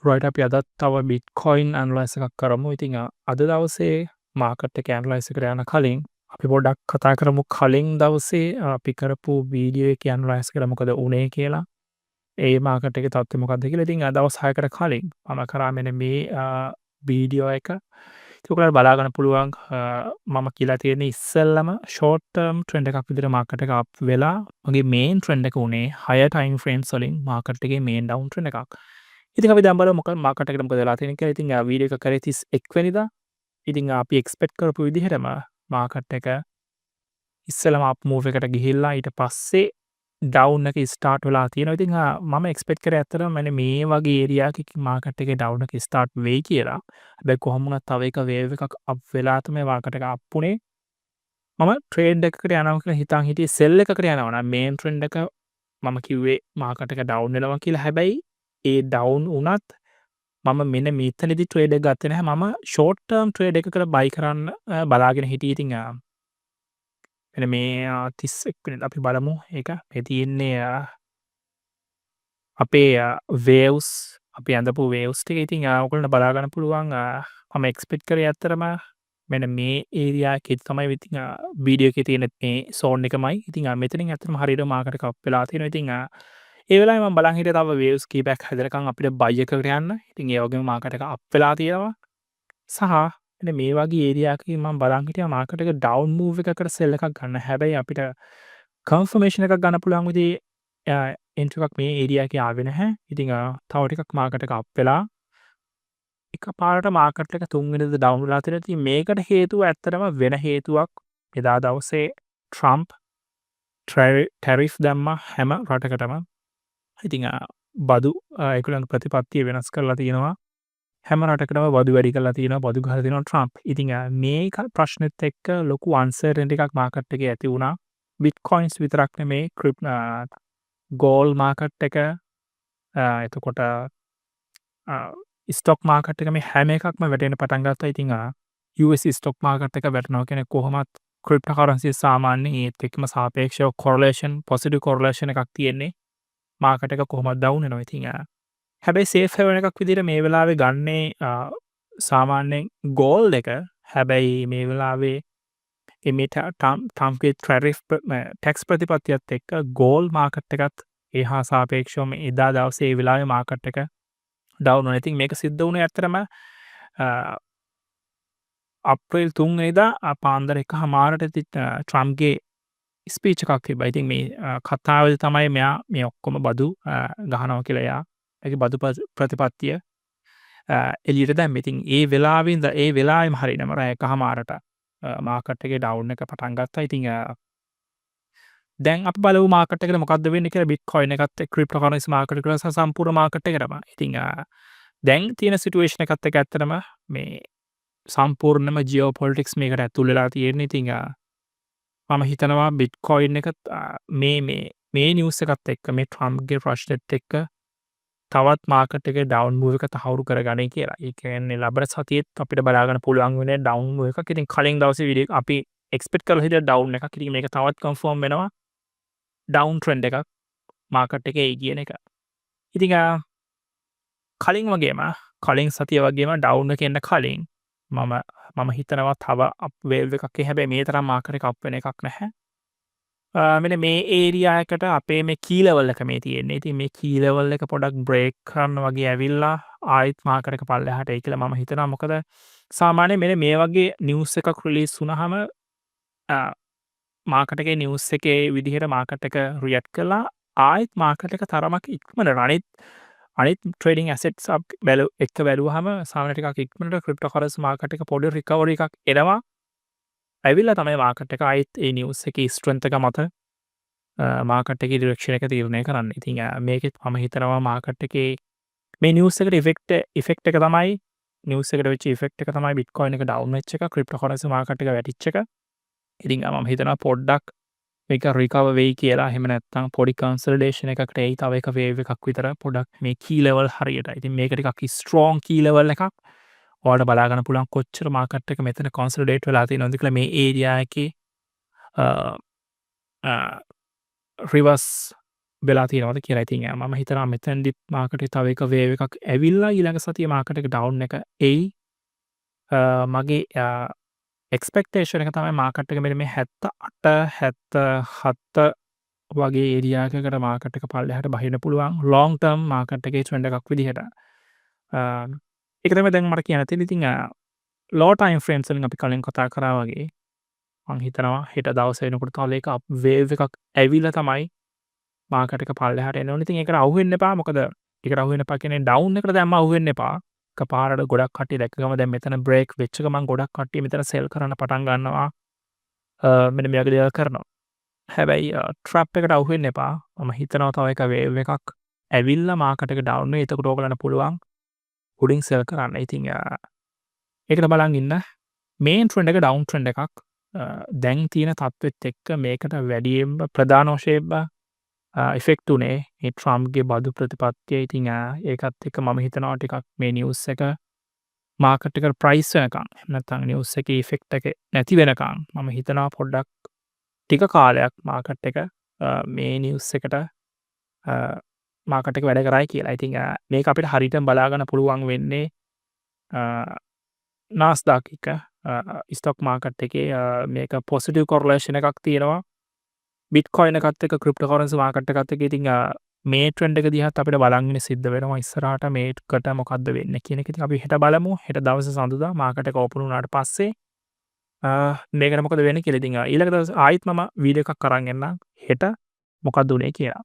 Right අපි අදත් තව බිට්කොයින් ඇනලයිස් එකක් කරමු. ඉතින් අද දවසේ මාකට් එක ඇනලයිස් එකට යන කලින් අපි පොඩ්ඩක් කතා කරමු කලින් දවසේ අපි කරපු වීඩියෝ එක ඇනලයිස් කරලා මොකද උනේ කියලා. ඒ මාකට් එකේ තත්ත්වය මොකක්ද කියලා. ඉතින් දවස් 6කට කලින් මම කරා මෙන්න මේ වීඩියෝ එක. ඒක ඔයාලට බලා ගන්න පුළුවන්. මම කියලා තියෙන්නේ ඉස්සෙල්ලම ෂෝට් ටර්ම් ට්‍රෙන්ඩ් එකක් විදිහට මාකට් එක අප් වෙලා මගේ මේන් ට්‍රෙන්ඩ් එක උනේ හයර් ටයිම් ෆ්‍රේම්ස් වලින් මාකට් එකේ මේන් ඩවුන් ට්‍රෙන්ඩ් එකක්. ඉතින් අපි දැන් බලමු මොකද මාකට් එකට මොකද වෙලා තියෙන්නේ කියලා. ඉතින් වීඩියෝ එක කරේ 31 වෙනිදා. ඉතින් අපි එක්ස්පෙක්ට් කරපු විදිහටම මාකට් එක ඉස්සෙල්ලම අප් මූව් එකට ගිහිල්ලා ඊට පස්සේ ඩවුන් එක ස්ටාර්ට් වෙලා තියෙනවා. ඉතින් මම එක්ස්පෙක්ට් කරේ ඇත්තටම මෙන්න මේ වගේ ඒරියා එකකින් මාකට් එකේ ඩවුන් එක ස්ටාර්ට් වෙයි කියලා. හැබැයි කොහොම වුණත් තව එක වේව් එකක් අප් වෙලා තමයි මාකට් එක අප් උනේ. මම ට්‍රේඩ් එකකට යනවා කියලා හිතන් හිටියේ සෙල් එකකට යනවා නම් මේන් ට්‍රෙන්ඩ් එක මම කිව්වේ මාකට් එක ඩවුන් වෙනවා කියලා. හැබැයි ඒ ඩවුන් වුණත් මම මෙන්න මෙතනදි ට්‍රේඩ් එක ගත්තේ නැහැ. මම ෂෝට් ටර්ම් ට්‍රේඩ් එකකට බයි කරන්න බලාගෙන හිටියේ. ඉතින් මෙන්න මේ 31 වෙනිදා අපි බලමු ඒක. මේ තියෙන්නේ අපේ වේව්ස් අපි ඇඳපු වේව්ස් ටික. ඉතින් ඔයගොල්ලන්ට බලා ගන්න පුළුවන්. මම එක්ස්පෙක්ට් කරේ ඇත්තටම මෙන්න මේ ඒරියා එකේ තමයි ඉතින් වීඩියෝ එකේ තියෙන මේ සෝන් එකමයි. ඉතින් මෙතනින් ඇත්තටම හරියට මාකට් එක අප් වෙලා තියෙනවා. ඉතින් ඒ වෙලාවේ මම බලන් හිටියේ තව වේව්ස් කීපයක් හැදෙනකන් අපිට බයි එකකට යන්න. ඉතින් ඒ වගේම මාකට් එක අප් වෙලා තියෙනවා. සහ මෙන්න මේ වගේ ඒරියා එකකින් මම බලන් හිටියා මාකට් එක ඩවුන් මූව් එකකට සෙල් එකක් ගන්න. හැබැයි අපිට කන්ෆර්මේෂන් එකක් ගන්න පුළුවන් විදිහේ එන්ට්‍රි එකක් මේ ඒරියා එකේ ආවේ නැහැ. ඉතින් තව ටිකක් මාකට් එක අප් වෙලා එකපාරට මාකට් එක 3 වෙනිදා ඩවුන් වෙලා තියෙනවා. ඉතින් මේකට හේතුව ඇත්තටම වෙන හේතුවක්. එදා දවසේ ට්‍රම්ප් ටැරිෆ් දැම්මා හැම රටකටම. ඉතින් බදු ඒගොල්ලන්ගේ ප්‍රතිපත්තිය වෙනස් කරලා තියෙනවා. හැම රටකටම බදු වැඩි කරලා තියෙනවා. බදු ගහලා තියෙනවා ට්‍රම්ප්. ඉතින් මේක ප්‍රශ්නෙත් එක්ක ලොකු අන්සර්ටනිටි එකක් මාකට් එකේ ඇති වුණා. බිට්කොයින්ස් විතරක් නෙමේ ගෝල්ඩ් මාකට් එක එතකොට ස්ටොක් මාකට් එක මේ හැම එකක්ම වැටෙන්න පටන් ගත්තා. ඉතින් US ස්ටොක් මාකට් එක වැටෙනවා කියන්නේ කොහොමත් ක්‍රිප්ටෝකරන්සි සාමාන්‍යයෙන් ඒත් එක්කම සාපේක්ෂව කොරලේෂන් පොසිටිව් කොරලේෂන් එකක් තියෙන්නේ. මාකට් එක කොහොමද ඩවුන් වෙනවා. ඉතින් හැබැයි සේෆ් හෙවන් එකක් විදිහට මේ වෙලාවේ ගන්නේ සාමාන්‍යයෙන් ගෝල්ඩ් එක. හැබැයි මේ වෙලාවේ මේ ට්‍රම්ප්ගේ ටැක්ස් ප්‍රතිපත්තියත් එක්ක ගෝල්ඩ් මාකට් එකත් ඒ හා සාපේක්ෂවම එදා දවසේ ඒ වෙලාවේ මාකට් එක ඩවුන් වුණා. ඉතින් මේක සිද්ධ වුණේ ඇත්තටම අප්‍රේල් 3 වෙනිදා පාන්දර 1:00ට ට්‍රම්ප්ගේ ස්පීච් එකක් තිබ්බා. ඉතින් මේ කතාවේදී තමයි මෙයා මේ ඔක්කොම බදු ගහනවා කියලා එයා ඒකේ බදු ප්‍රතිපත්තිය එළියට දැම්මේ. ඉතින් ඒ වෙලාවෙම හරියටම රෑ 1:00ට මාකට් එකේ ඩවුන් එක පටන් ගත්තා. ඉතින් දැන් අපි බලමු මාකට් එකට මොකද්ද වෙන්නේ කියලා. බිට්කොයින් එකත් ක්‍රිප්ටෝකරන්සි මාකට් එකට සහ සම්පූර්ණ මාකට් එකටම. ඉතින් දැන් තියෙන සිටුේෂන් එකත් එක්ක ඇත්තටම මේ සම්පූර්ණම ජියෝපොලිටික්ස් මේකට ඇතුල් වෙලා තියෙන්නේ. ඉතින් මම හිතනවා බිට්කොයින් එක මේ නිවුස් එකත් එක්ක මේ ට්‍රම්ප්ගේ ප්‍රශ්නෙත් එක්ක තවත් මාකට් එකේ ඩවුන් මූව් එක තහවුරු කරගන්නේ කියලා. ඒ කියන්නේ ලබන සතියේත් අපිට බලා ගන්න පුළුවන් වෙන්නේ ඩවුන් මූව් එකක්. ඉතින් කලින් දවසේ වීඩියෝ අපි එක්ස්පෙක්ට් කරලා හිටිය ඩවුන් එකක්. ඉතින් මේක තවත් කන්ෆර්ම් වෙනවා ඩවුන් ට්‍රෙන්ඩ් එකක් මාකට් එකේ එයි කියන එක. ඉතින් කලින් වගේම කලින් සතිය වගේම ඩවුන් එක එන්න කලින් මම හිතනවා තව අප් වේව් එකක්. හැබැයි මේ තරම් මාකට් එක අප් වෙන එකක් නැහැ. මෙන්න මේ ඒරියා එකට අපේ මේ කී ලෙවල් එක මේ තියෙන්නේ. ඉතින් මේ කී ලෙවල් එක පොඩක් බ්‍රේක් කරන්න වගේ ඇවිල්ලා ආයෙත් මාකට් එක පල්ලෙහාට එයි කියලා මම හිතනවා. මොකද සාමාන්‍යයෙන් මෙන්න මේ වගේ නිවුස් එකක් රිලීස් වුණාම මාකට් එකේ නිවුස් එකේ විදිහට මාකට් එක රියැක්ට් කළා ආයෙත් මාකට් එක තරමක් ඉක්මනට අනිත් ට්‍රේඩින් ඇසෙට්ස් එක්ක බැලුවහම සාමාන්‍ය ටිකක් ඉක්මනට ක්‍රිප්ටෝකරන්සි මාකට් එක පොඩි රිකවරි එකක් එනවා. ඇවිල්ලා තමයි මාකට් එක ආයෙත් ඒ නිවුස් එකේ ස්ට්‍රෙන්ත් එක මත මාකට් එකේ ඩිරෙක්ෂන් එක තීරණය කරන්න. ඉතින් මේකෙත් මම හිතනවා මාකට් එකේ මේ නිවුස් එකට ඉෆෙක්ට් එක තමයි නිවුස් එකට වෙච්ච ඉෆෙක්ට් එක තමයි බිට්කොයින් එක ඩවුන් වෙච්ච එක, ක්‍රිප්ටෝකරන්සි මාකට් එක වැටිච්ච එක. ඉතින් මම හිතනවා පොඩ්ඩක් මේක රිකවර් වෙයි කියලා. එහෙම නැත්නම් පොඩි කන්සල්ටේෂන් එකකට එයි තව එක වේව් එකක් විතර පොඩ්ඩක් මේ කී ලෙවල් හරියට. ඉතින් මේක ටිකක් ස්ට්‍රෝං කී ලෙවල් එකක්. ඔයාලට බලා ගන්න පුළුවන් කොච්චර මාකට් එක මෙතන කොන්සොලිඩේට් වෙලා තියෙනවද කියලා. මේ ඒරියා එකේ රිවර්ස් වෙලා තියෙනවද කියලා. ඉතින් මම හිතනවා මෙතනදිත් මාකටේ තව එක වේව් එකක් ඇවිල්ලා ඊළඟ සතියේ මාකට් එක ඩවුන් එක එයි. මගේ එක්ස්පෙක්ටේෂන් එක තමයි මාකට් එක මෙන්න මේ 78 77 වගේ ඒරියා එකකට මාකට් එක පල්ලෙහාට බහින්න පුළුවන් ලොන්గ్ ටර්ම් මාකට් එකේ ට්‍රෙන්ඩ් එකක් විදිහට. ඒක තමයි දැන් මට කියන්න තියෙන්නේ. ඉතින් ලෝ ටයිම් ෆ්‍රේම්ස් වලින් අපි කලින් කතා කරා වගේ මං හිතනවා හෙට දවසේ වෙනකොට තව එක වේව් එකක් ඇවිල්ලා තමයි මාකට් එක පල්ලෙහාට එන්න ඕනේ. ඉතින් ඒකට අහු වෙන්න එපා. මොකද ඒකට අහු වෙන්න එපා කියන්නේ ඩවුන් එකට දැම්ම අහු වෙන්න එපා. එකපාරට ගොඩක් කට්ටිය දැක්ක ගමන් දැන් මෙතන බ්‍රේක් වෙච්ච ගමන් ගොඩක් කට්ටිය මෙතන සෙල් කරන්න පටන් ගන්නවා. මෙන්න මේ වගේ දේවල් කරනවා. හැබැයි ට්‍රැප් එකට අහු වෙන්න එපා. මම හිතනවා තව එක වේව් එකක් ඇවිල්ලා මාකට් එක ඩවුන් වෙයි. එතකොට ඕගලන්ට පුළුවන් උඩින් සෙල් කරන්න. ඉතින් ඒකට බලන් ඉන්න. මේන් ට්‍රෙන්ඩ් එක ඩවුන් ට්‍රෙන්ඩ් එකක්. දැන් තියෙන තත්ත්වෙත් එක්ක මේකට වැඩියෙන්ම ප්‍රධාන වශයෙන්ම ඉෆෙක්ට් උනේ මේ ට්‍රම්ප්ගේ බදු ප්‍රතිපත්තිය. ඉතින් ඒකත් එක්ක මම හිතනවා ටිකක් මේ නිවුස් එක මාකට් එකට ප්‍රයිස් වෙනකන් නැත්නම් නිවුස් එකේ ඉෆෙක්ට් එක නැති වෙනකන් මම හිතනවා පොඩ්ඩක් ටික කාලයක් මාකට් එක මේ නිවුස් එකට මාකට් එක වැඩ කරයි කියලා. ඉතින් මේක අපිට හරියටම බලා ගන්න පුළුවන් වෙන්නේ නාස්ඩාක් එක ස්ටොක් මාකට් එකේ මේක පොසිටිව් කොරලේෂන් එකක් තියෙනවා බිට්කොයින් එකත් එක්ක ක්‍රිප්ටෝකරන්සි මාකට් එකත් එක්ක. ඉතින් මේ ට්‍රෙන්ඩ් එක දිහාත් අපිට බලන් ඉන්න සිද්ධ වෙනවා ඉස්සරහට මේකට මොකද්ද වෙන්නේ කියන එක. ඉතින් අපි හෙට බලමු. හෙට දවසේ සඳුදා මාකට් එක ඕපන් වුණාට පස්සේ මේකට මොකද වෙන්නේ කියලා. ඉතින් ඊළඟ දවසේ ආයෙත් මම වීඩියෝ එකක් අරන් එන්නම් හෙට මොකද්ද උනේ කියලා.